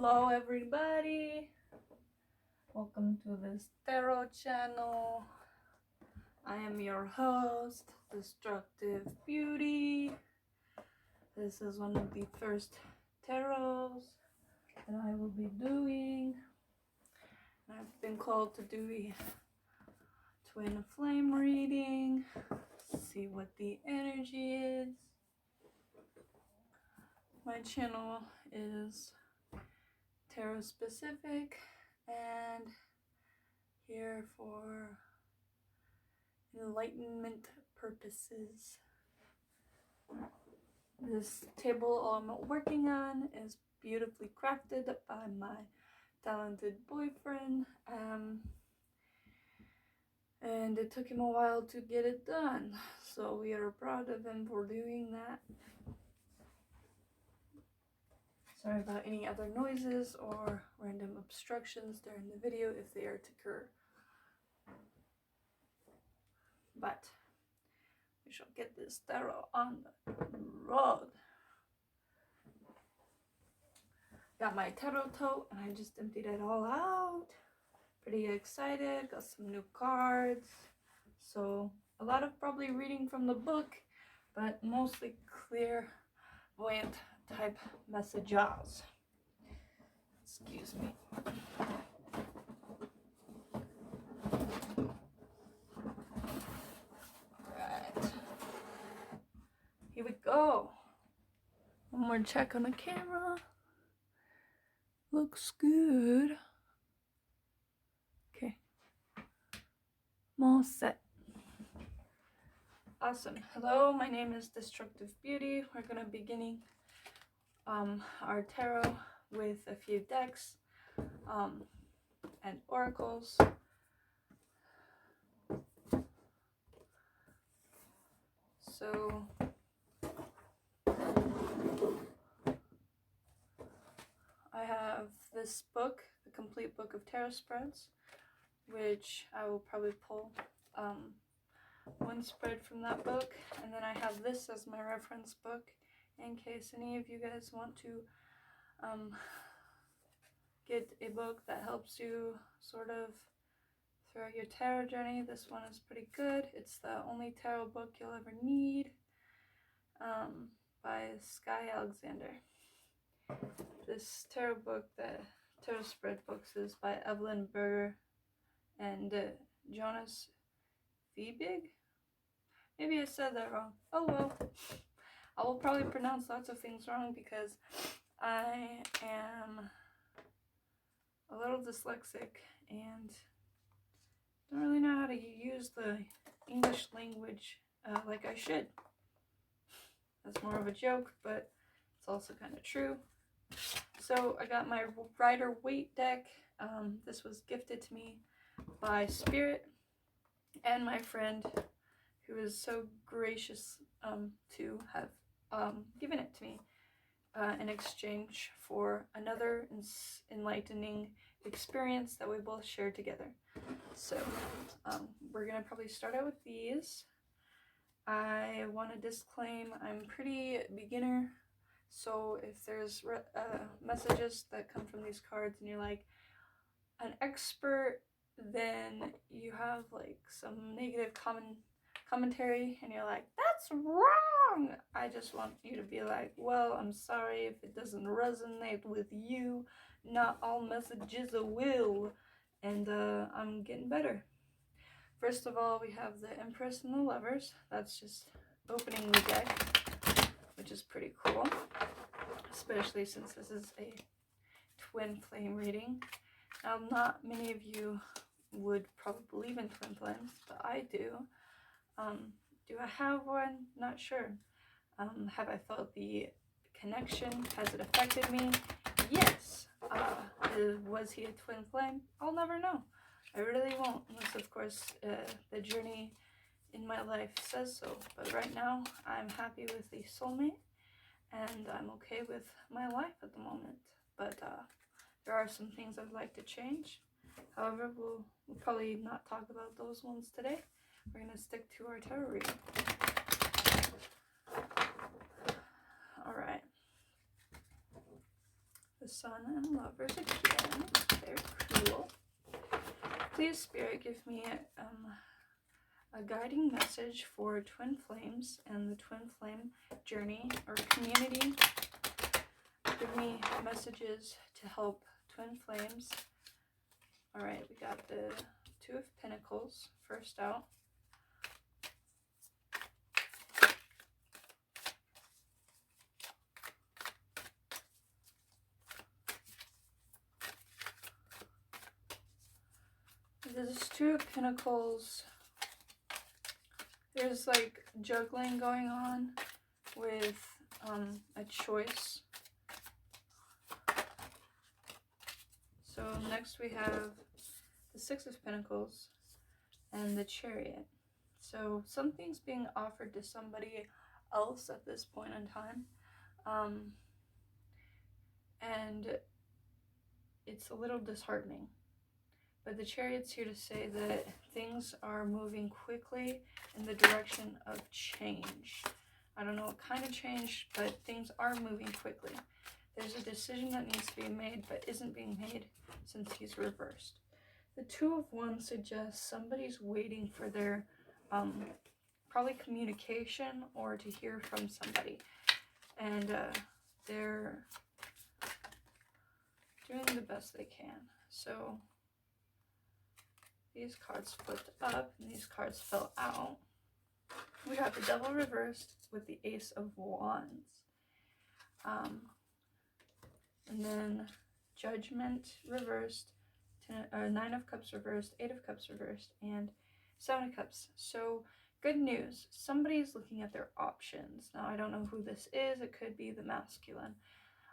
Hello everybody, welcome to this tarot channel. I am your host, Destructive Beauty. This is one of the first tarots that I will be doing. I've been called to do a twin flame reading, see what the energy is. My channel is tarot specific and here for enlightenment purposes. This table I'm working on is beautifully crafted by my talented boyfriend, and it took him a while to get it done, so we are proud of him for doing that. Sorry about any other noises or random obstructions during the video if they are to occur. But we shall get this tarot on the road. Got my tarot tote and I just emptied it all out. Pretty excited, got some new cards. So a lot of probably reading from the book, but mostly clairvoyant type messages. Excuse me. Alright. Here we go. One more check on the camera. Looks good. Okay. I'm all set. Awesome. Hello, my name is Destructive Beauty. We're gonna be beginning our tarot with a few decks and oracles. So I have this book, the complete book of tarot spreads, which I will probably pull one spread from that book, and then I have this as my reference book in case any of you guys want to get a book that helps you sort of throughout your tarot journey. This one is pretty good. It's the only tarot book you'll ever need, by Sky Alexander. This tarot book, the tarot spread books, is by Evelyn Berger and Jonas Viebig. Maybe I said that wrong. Oh well. I will probably pronounce lots of things wrong because I am a little dyslexic and don't really know how to use the English language like I should. That's more of a joke, but it's also kind of true. So I got my Rider Waite deck. This was gifted to me by Spirit and my friend, who is so gracious to have given it to me in exchange for another enlightening experience that we both shared together. So we're gonna probably start out with these. I want to disclaim I'm pretty beginner, so if there's messages that come from these cards and you're like an expert, then you have like some negative commentary and you're like, that's wrong. I just want you to be like, well, I'm sorry if it doesn't resonate with you. Not all messages will, and I'm getting better. First of all, we have the Empress and the Lovers. That's just opening the deck, which is pretty cool, especially since this is a twin flame reading. Now, not many of you would probably believe in twin flames, but I do. Do I have one? Not sure. Have I felt the connection? Has it affected me? Yes. Was he a twin flame? I'll never know. I really won't, unless of course the journey in my life says so. But right now, I'm happy with the soulmate, and I'm okay with my life at the moment. But there are some things I'd like to change. However, we'll probably not talk about those ones today. We're going to stick to our tarot reading. Alright. The Sun and Lovers again. Very cool. Please, Spirit, give me a guiding message for twin flames and the twin flame journey or community. Give me messages to help twin flames. All right, we got the Two of Pentacles first out. This Two of Pentacles, there's like juggling going on with a choice. So next we have the Six of Pentacles and the Chariot. So something's being offered to somebody else at this point in time. And it's a little disheartening. But the Chariot's here to say that things are moving quickly in the direction of change. I don't know what kind of change, but things are moving quickly. There's a decision that needs to be made, but isn't being made since he's reversed. The Two of Wands suggests somebody's waiting for their probably communication or to hear from somebody. And they're doing the best they can. So these cards flipped up and these cards fell out. We got the Devil reversed with the Ace of Wands. And then Judgment reversed, Nine of Cups reversed, Eight of Cups reversed, and Seven of Cups. So good news. Somebody's looking at their options. Now I don't know who this is. It could be the masculine.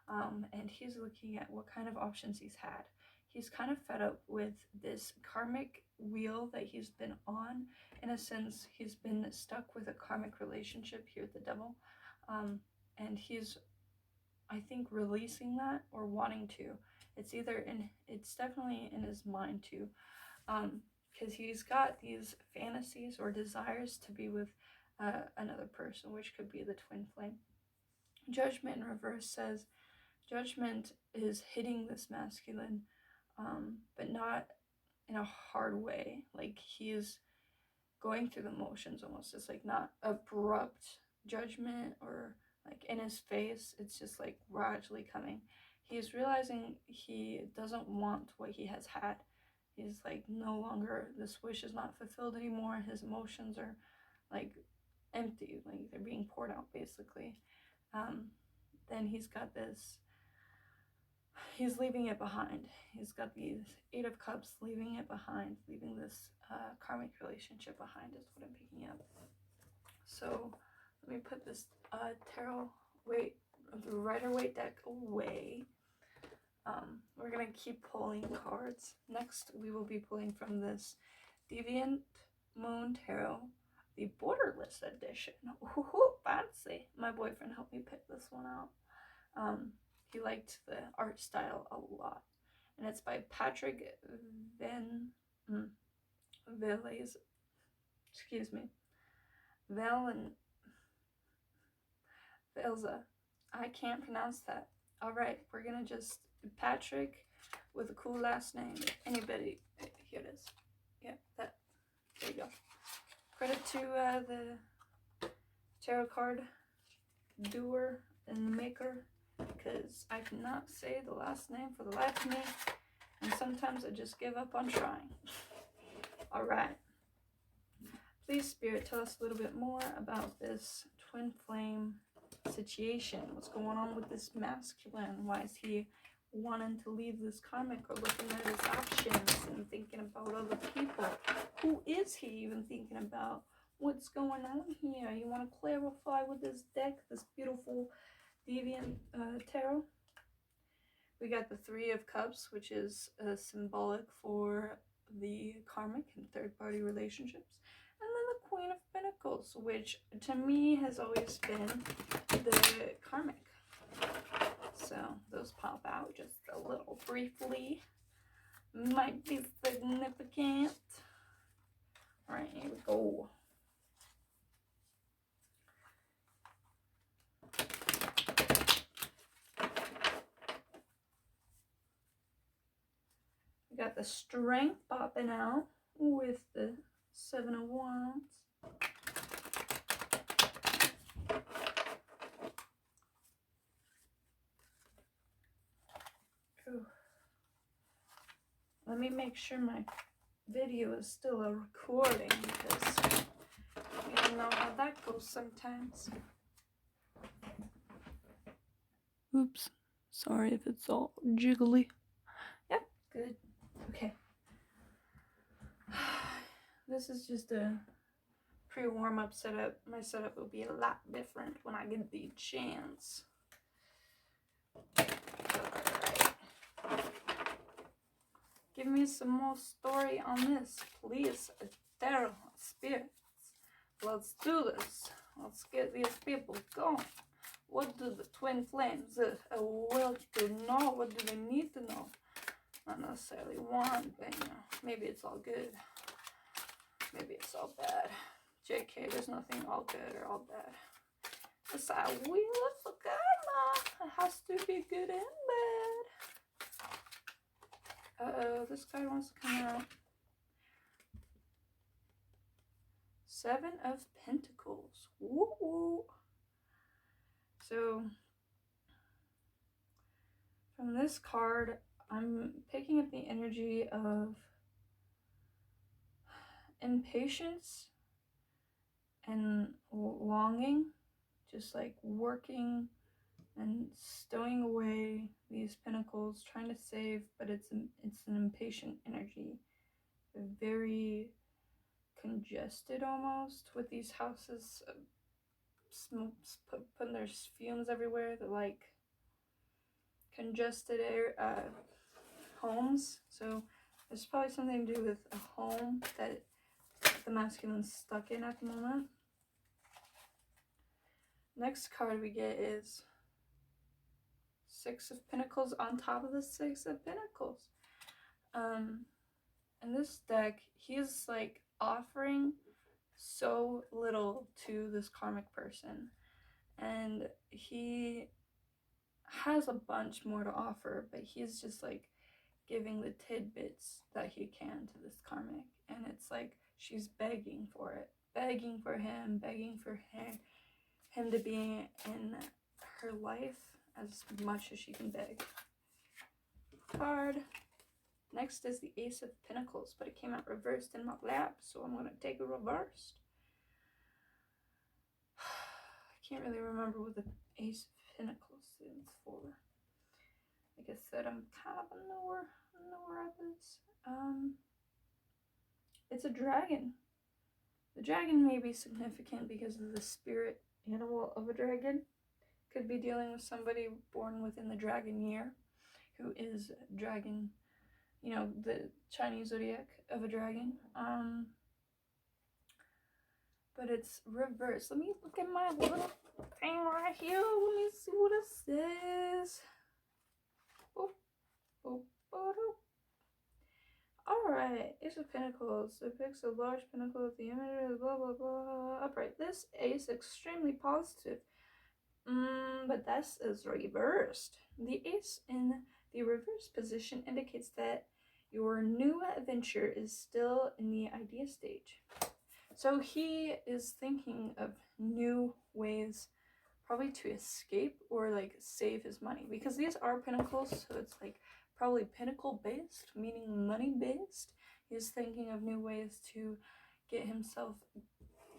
And he's looking at what kind of options he's had. He's kind of fed up with this karmic wheel that he's been on. In a sense, he's been stuck with a karmic relationship here with the Devil. And he's, I think, releasing that or wanting to. It's definitely in his mind too. Because he's got these fantasies or desires to be with another person, which could be the twin flame. Judgment in reverse says Judgment is hitting this masculine, but not in a hard way. Like he is going through the motions almost. It's like not abrupt judgment or like in his face. It's just like gradually coming. He's realizing he doesn't want what he has had. He's like no longer, this wish is not fulfilled anymore. His emotions are like empty, like they're being poured out basically. Then he's got this, he's leaving it behind. He's got these Eight of Cups, leaving it behind, leaving this karmic relationship behind is what I'm picking up. So let me put this tarot Rider-Waite deck away. We're going to keep pulling cards. Next, we will be pulling from this Deviant Moon Tarot, the Borderless edition. Ooh, fancy. My boyfriend helped me pick this one out. He liked the art style a lot. And it's by Patrick Velza. I can't pronounce that. Alright, we're gonna just Patrick with a cool last name. Anybody, here it is. Yeah, that. There you go. Credit to the tarot card doer and maker, because I cannot say the last name for the life of me, and sometimes I just give up on trying. Alright. Please, Spirit, tell us a little bit more about this twin flame situation. What's going on with this masculine? Why is he wanting to leave this karmic or looking at his options and thinking about other people? Who is he even thinking about? What's going on here? You want to clarify with this deck, this beautiful Deviant Tarot? We got the Three of Cups, which is symbolic for the karmic and third-party relationships. And then the Queen of Pentacles, which to me has always been the karmic. So those pop out just a little briefly. Might be significant. Alright, here we go. We got the Strength popping out with the 7 of Wands. Ooh. Let me make sure my video is still a recording, because you don't know how that goes sometimes. Oops. Sorry if it's all jiggly. Yep, good. Okay. This is just a pre-warm-up setup. My setup will be a lot different when I get the chance. Alright. Give me some more story on this, please. Tarot spirits. Let's do this. Let's get these people going. What do the twin flames want to know? What do they need to know? Not necessarily want, but you know, maybe it's all good. Maybe it's all bad. JK, there's nothing all good or all bad. It's a wheel of karma. It has to be good and bad. Uh-oh, this card wants to come out. 7 of Pentacles. Woo-woo. So, from this card, I'm picking up the energy of impatience and longing, just like working and stowing away these pentacles, trying to save, but it's an impatient energy, very congested almost, with these houses putting their fumes everywhere. They're like congested air homes. So there's probably something to do with a home that the masculine's stuck in at the moment. Next card we get is 6 of Pentacles on top of the 6 of Pentacles. In this deck, he's like offering so little to this karmic person, and he has a bunch more to offer, but he's just like giving the tidbits that he can to this karmic, and it's like she's begging for it, begging for him to be in her life as much as she can beg. Card. Next is the Ace of Pentacles, but it came out reversed in my lap, so I'm going to take it reversed. I can't really remember what the Ace of Pentacles stands for. Like I said, I'm kind of newer at this. It's a dragon. The dragon may be significant because of the spirit animal of a dragon. Could be dealing with somebody born within the dragon year, who is dragon, you know, the Chinese zodiac of a dragon. But it's reversed. Let me look at my little thing right here. Let me see what it says. Boop, boop, boop. Alright, Ace of Pentacles depicts a large pinnacle with the image of blah blah blah upright. This ace extremely positive. But this is reversed. The ace in the reverse position indicates that your new adventure is still in the idea stage. So he is thinking of new ways, probably to escape or like save his money, because these are pentacles, so it's like probably pinnacle based, meaning money based. He's thinking of new ways to get himself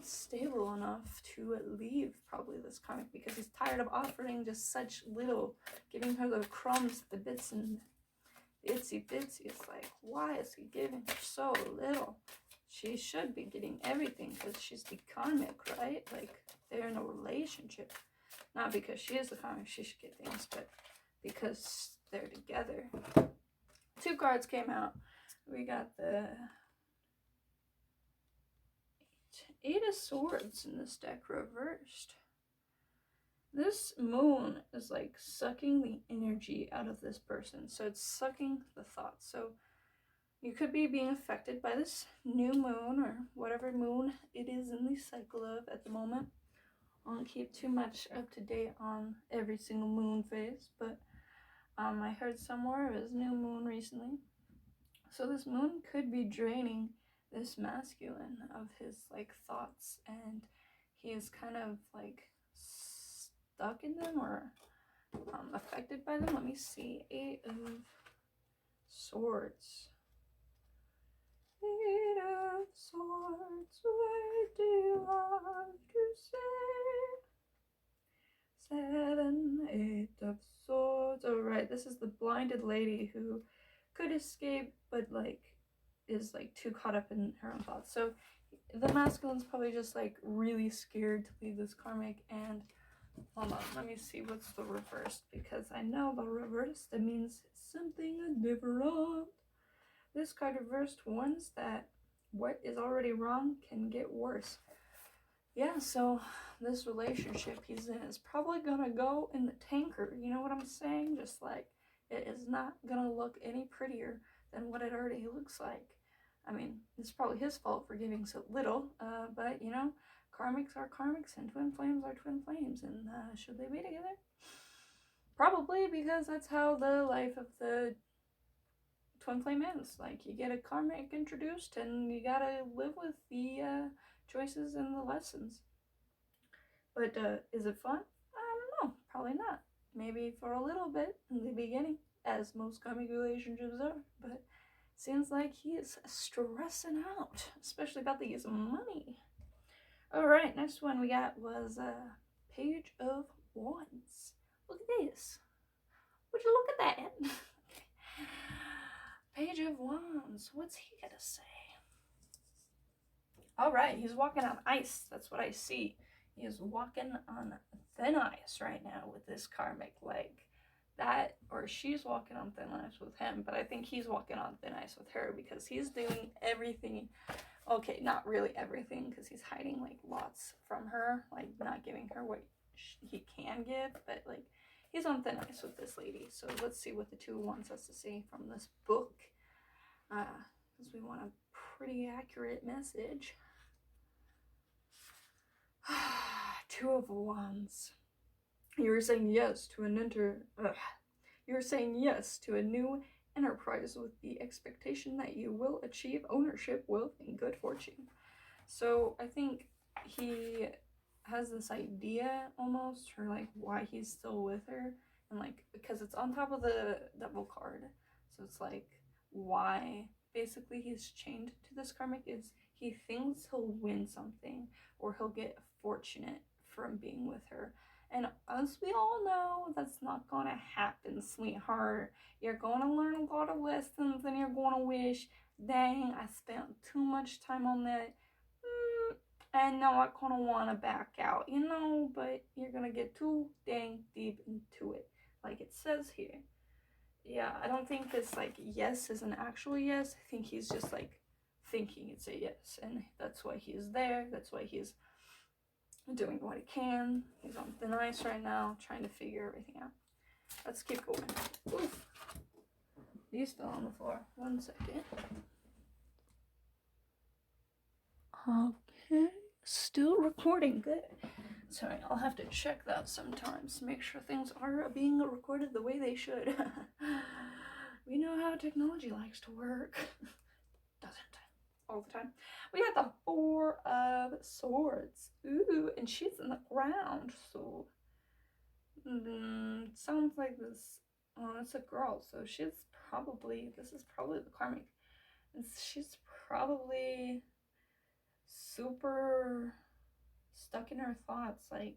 stable enough to leave probably this karmic, because he's tired of offering just such little, giving her the crumbs, the bits and itsy bitsy. It's like, why is he giving her so little? She should be getting everything because she's the karmic, right? Like, they're in a relationship. Not because she is the karmic she should get things, but because they're together. 2 cards came out. We got the 8 of Swords in this deck reversed. This moon is like sucking the energy out of this person. So it's sucking the thoughts. So you could be being affected by this new moon, or whatever moon it is in the cycle of at the moment. I won't keep too much up to date on every single moon phase, but I heard somewhere it was new moon recently. So this moon could be draining this masculine of his like thoughts, and he is kind of like stuck in them or affected by them. Let me see. 8 of Swords. 8 of Swords, what do you have to say? 7, 8 of Swords. Oh, right, this is the blinded lady who could escape, but like is like too caught up in her own thoughts. So the masculine's probably just like really scared to leave this karmic. And hold on, let me see what's the reverse, because I know the reverse, that means something different. This card reversed warns that what is already wrong can get worse. Yeah, so this relationship he's in is probably gonna go in the tanker, you know what I'm saying? Just like, it is not gonna look any prettier than what it already looks like. I mean, it's probably his fault for giving so little, but you know, karmics are karmics and twin flames are twin flames, and should they be together? Probably, because that's how the life of the twin flame ends. Like, you get a karmic introduced and you gotta live with the choices and the lessons. But is it fun? I don't know, probably not. Maybe for a little bit in the beginning, as most karmic relationships are, but seems like he is stressing out, especially about the use of money. Alright, next one we got was Page of Wands. Look at this. Would you look at that? Page of Wands. What's he gonna say? Alright, he's walking on ice. That's what I see. He is walking on thin ice right now with this karmic. Like, that, or she's walking on thin ice with him, but I think he's walking on thin ice with her, because he's doing everything. Okay, not really everything, because he's hiding like lots from her, like not giving her what he can give, but like he's on thin ice with this lady. So let's see what the 2 of Wands has to say from this book, because we want a pretty accurate message. 2 of Wands. You're saying yes to You're saying yes to a new enterprise with the expectation that you will achieve ownership, wealth, and good fortune. So I think he has this idea almost, or like why he's still with her, and like because it's on top of the Devil card, so it's like why basically he's chained to this karmic is he thinks he'll win something or he'll get fortunate from being with her. And as we all know, that's not gonna happen, sweetheart. You're gonna learn a lot of lessons and you're gonna wish, dang, I spent too much time on that. And now I kind of want to back out, you know, but you're gonna get too dang deep into it, like it says here. Yeah, I don't think this, like, yes is an actual yes. I think he's just, like, thinking it's a yes, and that's why he's there. That's why he's doing what he can. He's on thin ice right now, trying to figure everything out. Let's keep going. Oof. These fell on the floor. 1 second. Okay, still recording. Good. Sorry, I'll have to check that sometimes, make sure things are being recorded the way they should. We know how technology likes to work. Doesn't all the time. We got the 4 of Swords. Ooh, and she's in the ground, so sounds like this. Oh, it's a girl, so she's probably, this is probably the karmic. And she's probably super stuck in her thoughts, like,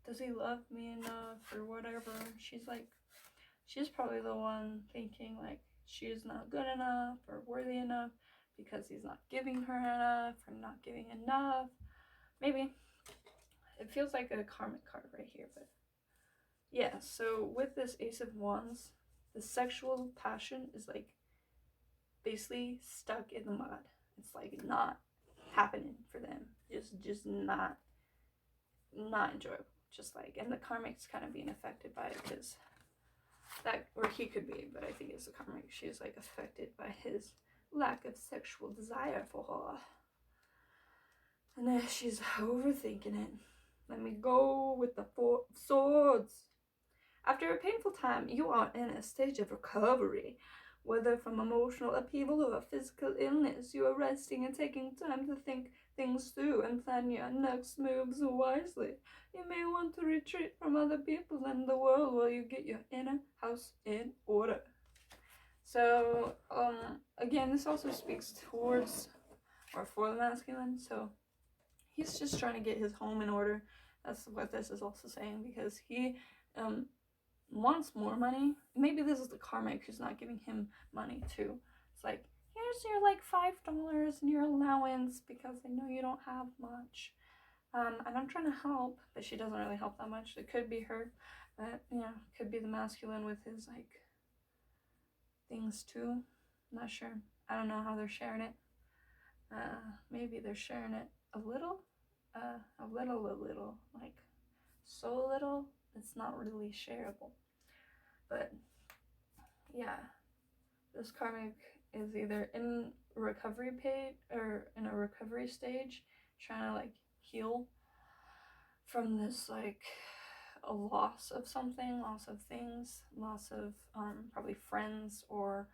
does he love me enough or whatever. She's probably the one thinking like she's not good enough or worthy enough because he's not giving her enough or not giving enough. Maybe. It feels like a karmic card right here, but yeah. So with this Ace of Wands, the sexual passion is like basically stuck in the mud. It's like not happening for them. Just not enjoyable. Just like, and the karmic's kind of being affected by it, because that, or he could be, but I think it's the karmic. She's like affected by his lack of sexual desire for her, and then she's overthinking it. Let me go with the 4 of Swords. After a painful time, you are in a stage of recovery. Whether from emotional upheaval or a physical illness, you are resting and taking time to think things through and plan your next moves wisely. You may want to retreat from other people and the world while you get your inner house in order. So, again, this also speaks towards or for the masculine. So he's just trying to get his home in order. That's what this is also saying, because he wants more money. Maybe this is the karmic who's not giving him money too. It's like, here's your like $5 and your allowance because I know you don't have much. And I'm trying to help, but she doesn't really help that much. It could be her, but could be the masculine with his like things too. I'm not sure. I don't know how they're sharing it. Maybe they're sharing it a little, like so little it's not really shareable. But yeah, this karmic is either in recovery or in a recovery stage, trying to like heal from this like a loss of something, loss of things, loss of probably friends or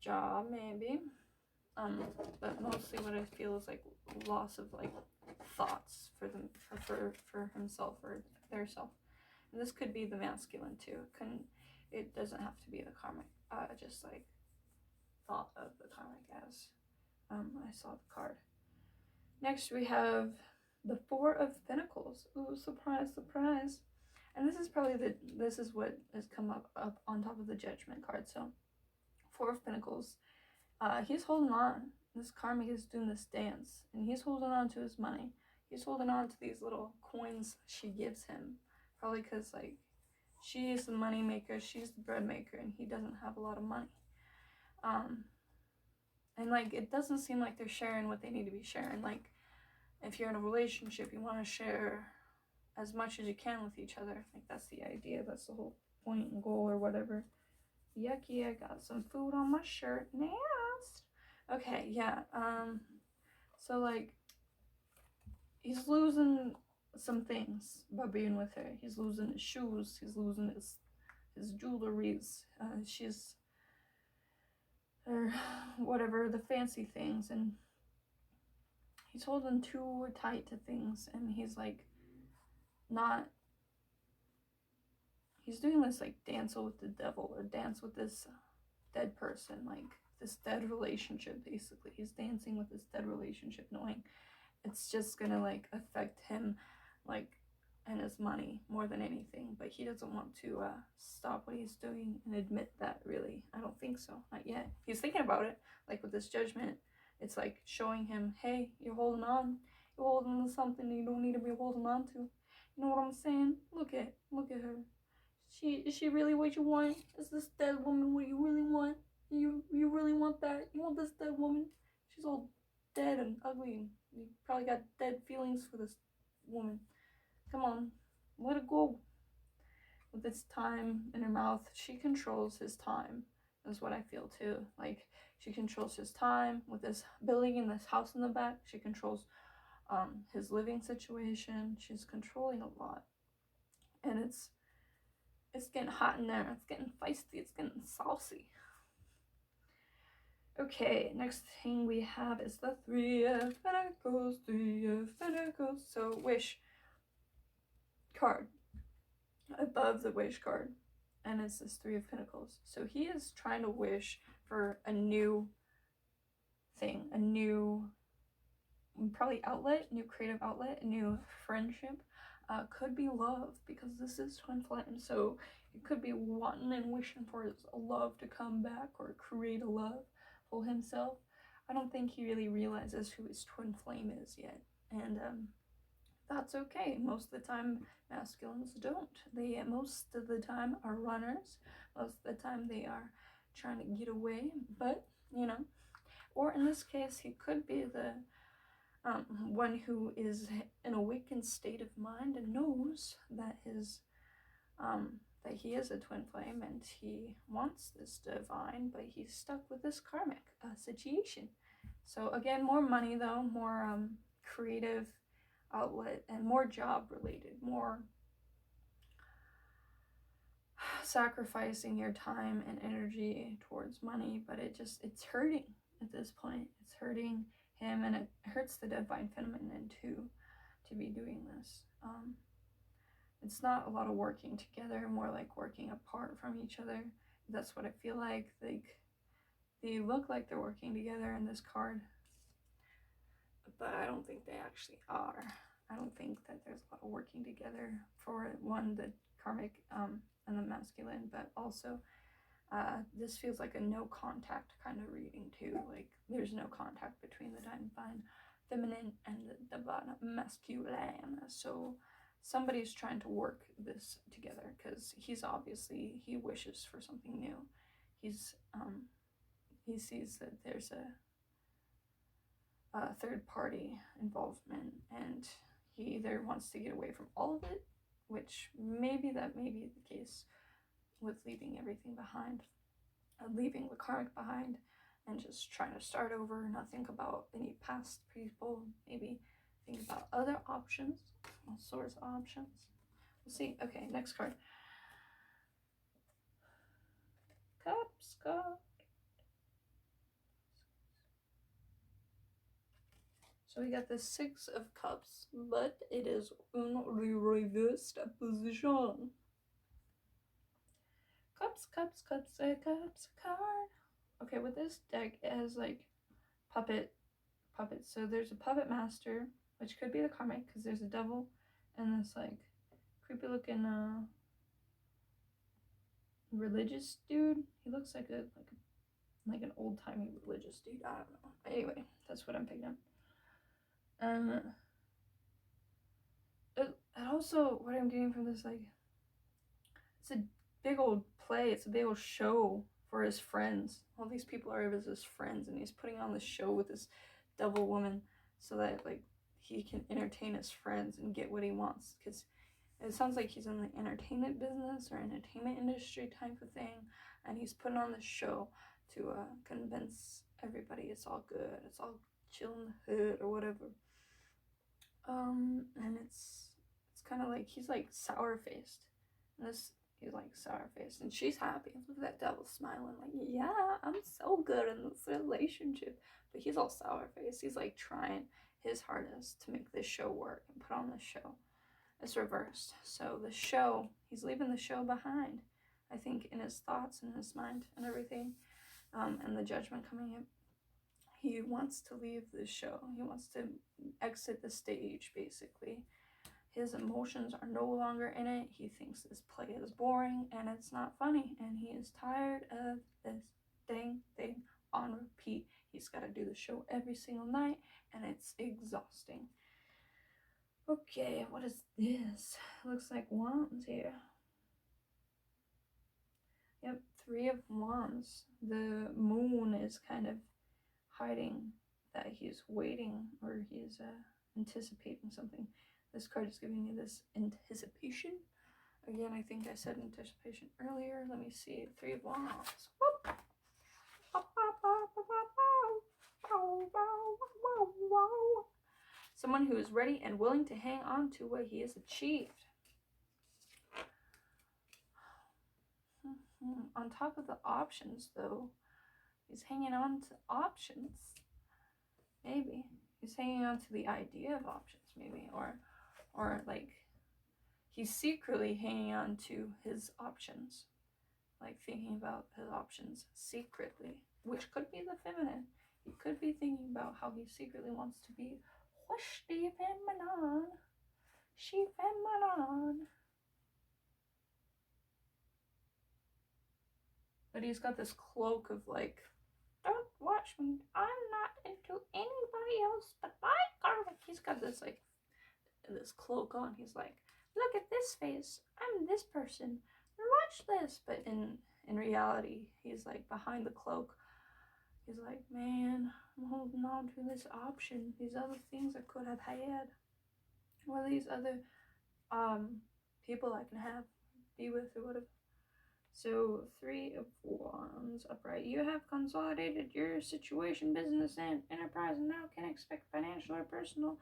job maybe. But mostly what I feel is like loss of like thoughts for himself or their self. And this could be the masculine too. It doesn't have to be the karmic. Just like thought of the karmic as I saw the card. Next we have the Four of Pentacles. Ooh, surprise, surprise. And this is probably this is what has come up on top of the Judgment card. So Four of Pentacles. He's holding on. This karmic is doing this dance, and he's holding on to his money. He's holding on to these little coins she gives him, probably because like she is the money maker, she's the bread maker, and he doesn't have a lot of money. And like it doesn't seem like they're sharing what they need to be sharing. Like if you're in a relationship, you want to share as much as you can with each other. Like that's the idea. That's the whole point and goal or whatever. Yucky, I got some food on my shirt. Nasty. Okay, yeah. So like he's losing some things by being with her. He's losing his shoes, he's losing his jewelries, or whatever, the fancy things, and he's holding too tight to things, and he's like he's doing this like dance with the devil or dance with this dead person, like this dead relationship. Basically he's dancing with this dead relationship, knowing it's just gonna like affect him like and his money more than anything, but he doesn't want to stop what he's doing and admit that. Really, I don't think so, not yet. He's thinking about it, like with this Judgment. It's like showing him, hey, you're holding on, you're holding on to something you don't need to be holding on to. You know what I'm saying? Look at her. Is she really what you want? Is this dead woman what you really want? You really want that? You want this dead woman? She's all dead and ugly. You probably got dead feelings for this woman. Come on, let it go. With this time in her mouth, she controls his time, is what I feel too. Like she controls his time with this building and this house in the back. She controls his living situation. She's controlling a lot, and it's getting hot in there. It's getting feisty. It's getting saucy. Okay, next thing we have is the Three of Pentacles. So wish card above the wish card, and it's this Three of Pentacles. So he is trying to wish for a new thing, a new probably outlet, new creative outlet, a new friendship. Could be love, because this is twin flame, so it could be wanting and wishing for his love to come back or create a love for himself. I don't think he really realizes who his twin flame is yet, and that's okay. Most of the time masculines don't. They most of the time are runners. Most of the time they are trying to get away, but or in this case he could be the one who is in a awakened state of mind and knows that that he is a twin flame and he wants this divine, but he's stuck with this karmic situation. So again, more money though, more creative outlet, and more job related, more sacrificing your time and energy towards money, but it's hurting at this point. It's hurting him, and it hurts the divine feminine too, to be doing this. It's not a lot of working together, more like working apart from each other. That's what I feel like. They look like they're working together in this card, but I don't think they actually are. I don't think that there's a lot of working together for one, the karmic and the masculine, but also this feels like a no contact kind of reading too. Like there's no contact between the divine feminine and the divine masculine. So somebody's trying to work this together, because he wishes for something new. He sees that there's a third party involvement, and he either wants to get away from all of it, which maybe that may be the case with leaving everything behind, leaving the karmic behind, and just trying to start over, not think about any past people, maybe think about other options, all sorts of options. We'll see. Okay, next card. Cups, cups. So we got the Six of Cups, but it is in reversed position. Cups, cups, cups, cups, card. Okay, with this deck, it has like puppets. So there's a puppet master, which could be the karmic, because there's a devil and this like creepy looking religious dude. He looks like an old timey religious dude. I don't know. Anyway, that's what I'm picking up. And also what I'm getting from this, like, it's a big old play. It's a big old show for his friends. All these people are his friends, and he's putting on this show with this devil woman so that like he can entertain his friends and get what he wants, because it sounds like he's in the entertainment business or entertainment industry type of thing, and he's putting on this show to convince everybody it's all good, it's all chill in the hood or whatever. And it's kind of like he's like sour-faced. He's like sour-faced, and she's happy. Look at that devil smiling, like, yeah, I'm so good in this relationship. But he's all sour-faced. He's like trying his hardest to make this show work and put on this show. It's reversed. So the show, he's leaving the show behind, I think, in his thoughts and his mind and everything, and the judgment coming in. He wants to leave the show. He wants to exit the stage, basically. His emotions are no longer in it. He thinks this play is boring and it's not funny, and he is tired of this dang thing on repeat. He's got to do the show every single night, and it's exhausting. Okay, what is this? It looks like wands here. Yep, Three of Wands. The moon is kind of hiding that he's waiting, or he's anticipating something. This card is giving me this anticipation. Again, I think I said anticipation earlier. Let me see. Three of Wands. Someone who is ready and willing to hang on to what he has achieved. On top of the options, though, he's hanging on to options. Maybe he's hanging on to the idea of options, maybe, or like he's secretly hanging on to his options, like thinking about his options secretly, which could be the feminine. He could be thinking about how he secretly wants to be the feminine. She feminine. But he's got this cloak of like, don't watch me, I'm not into anybody else but my girl. He's got this like this cloak on. He's like, look at this face, I'm this person, watch this. But in reality, he's like behind the cloak. He's like, man, I'm holding on to this option, these other things I could have had, or these other people I can have, be with, or whatever. So, Three of Wands upright. You have consolidated your situation, business, and enterprise, and now can expect financial or personal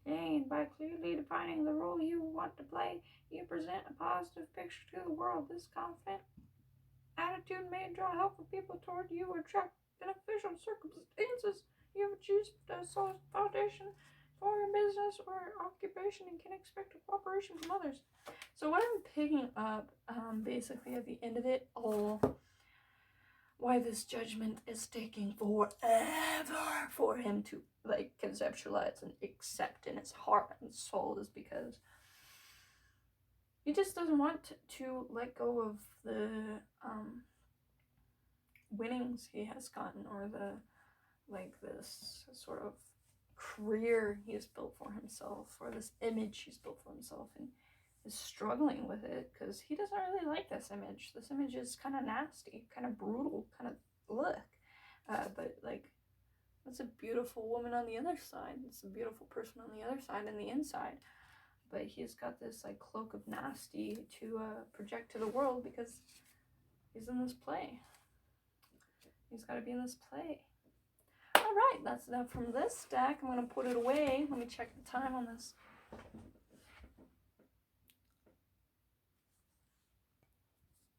And by clearly defining the role you want to play, you present a positive picture to the world. This confident attitude may draw helpful people toward you or attract beneficial circumstances. You have achieved a solid foundation for your business or occupation and can expect cooperation from others. So what I'm picking up, basically at the end of it all, why this judgment is taking forever for him to like conceptualize and accept in his heart and soul is because he just doesn't want to let go of the winnings he has gotten, or the like this sort of career he's built for himself, or this image he's built for himself, and is struggling with it because he doesn't really like this image. This image is kind of nasty, kind of brutal, kind of look. But like, that's a beautiful woman on the other side. It's a beautiful person on the other side and the inside. But he's got this like cloak of nasty to project to the world because he's in this play. He's got to be in this play. All right, that's enough from this deck. I'm going to put it away. Let me check the time on this